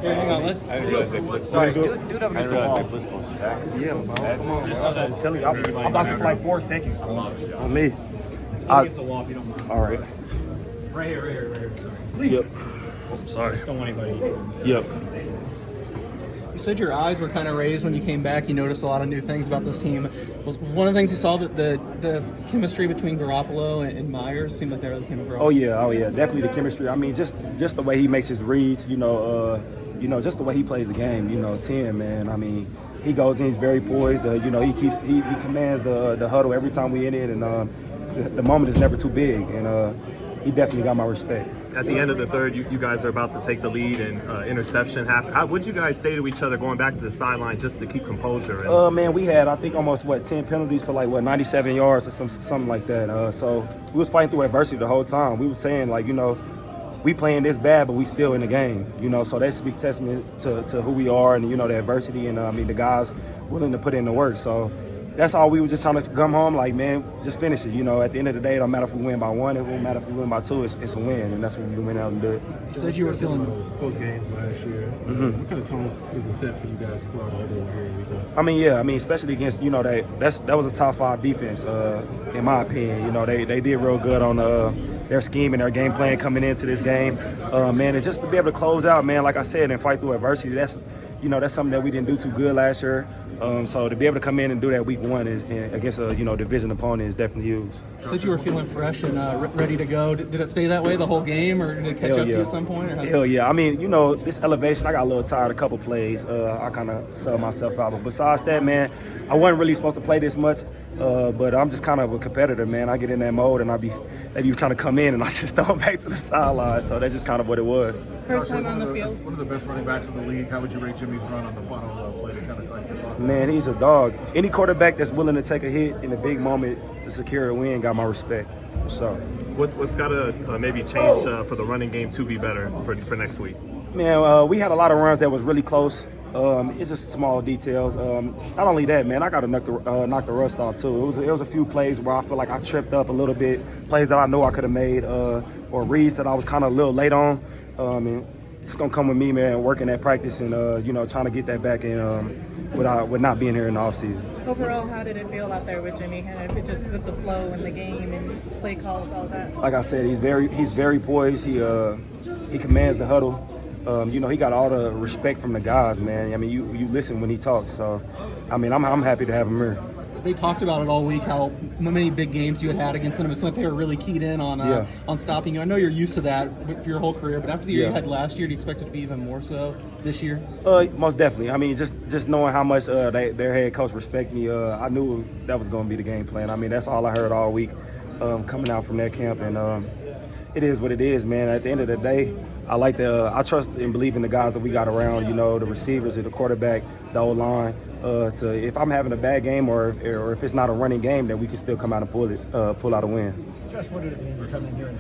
Here, hang on, let's. Sorry, do it over against the wall. Yeah, bro. Come on, bro. I'm telling you, I'm blocking for like 4 seconds. On me. Against the wall if you don't mind. All right. Right here. Sorry. Yep. I'm sorry. Just don't want anybody. Yep. You said your eyes were kind of raised when you came back. You noticed a lot of new things about this team. Was one of the things you saw that the chemistry between Garoppolo and Myers seemed like they really came across? Oh yeah, definitely the chemistry. I mean, just the way he makes his reads, just the way he plays the game. 10, man. I mean, he goes in, he's very poised. He commands the huddle every time we in it, and the moment is never too big, and he definitely got my respect. At the end of the third, you guys are about to take the lead, and interception happened. What'd you guys say to each other going back to the sideline just to keep composure? Man, we had, I think, almost 10 penalties for 97 yards or something like that. So we was fighting through adversity the whole time. We was saying we playing this bad, but we still in the game. So that's a big testament to who we are and the adversity and the guys willing to put in the work. So that's all we were just trying to come home, man, just finish it. At the end of the day, it don't matter if we win by 1, it won't matter if we win by 2, it's a win, and that's what we went out and did. You said you were feeling close games last year. What kind of tones is it set for you guys to pull out the other one here? I mean, especially against, that was a top 5 defense, in my opinion. They did real good on their scheme and their game plan coming into this game. Man, it's just to be able to close out, man, like I said, and fight through adversity, that's something that we didn't do too good last year. So to be able to come in and do that week 1 against a division opponent is definitely huge. You said you were feeling fresh and ready to go. Did it stay that way the whole game, or did it catch up to you at some point? Hell yeah. I mean, this elevation, I got a little tired a couple plays. I kind of subbed myself out. But besides that, man, I wasn't really supposed to play this much. But I'm just kind of a competitor, man. I get in that mode and they be trying to come in and I just throw them back to the sideline. So that's just kind of what it was. First time on the field. One of the best running backs in the league. How would you rate Jimmy's run on the final play to kind of ice the clock? Man, he's a dog. Any quarterback that's willing to take a hit in a big moment to secure a win got my respect. So what's got to maybe change for the running game to be better for next week? Man, we had a lot of runs that was really close. It's just small details. Not only that, man, I got to knock the rust off too. It was a few plays where I feel like I tripped up a little bit, plays that I know I could have made, or reads that I was kind of a little late on. And it's gonna come with me, man, working at practice and trying to get that back in with not being here in the offseason. Overall, how did it feel out there with Jimmy? Kind of just with the flow in the game and play calls, all that. Like I said, he's very poised. He commands the huddle. He got all the respect from the guys, man. I mean, you listen when he talks. So, I mean, I'm happy to have him here. They talked about it all week, how many big games you had had against them. It's like they were really keyed in on stopping you. I know you're used to that for your whole career, but after the year you had last year, do you expect it to be even more so this year? Most definitely. I mean, just knowing how much their head coach respect me, I knew that was going to be the game plan. I mean, that's all I heard all week coming out from that camp, and it is what it is, man. At the end of the day, I trust and believe in the guys that we got around, the receivers, the quarterback, the O-line. If I'm having a bad game or if it's not a running game, then we can still come out and pull out a win. Josh, what did it mean for coming here and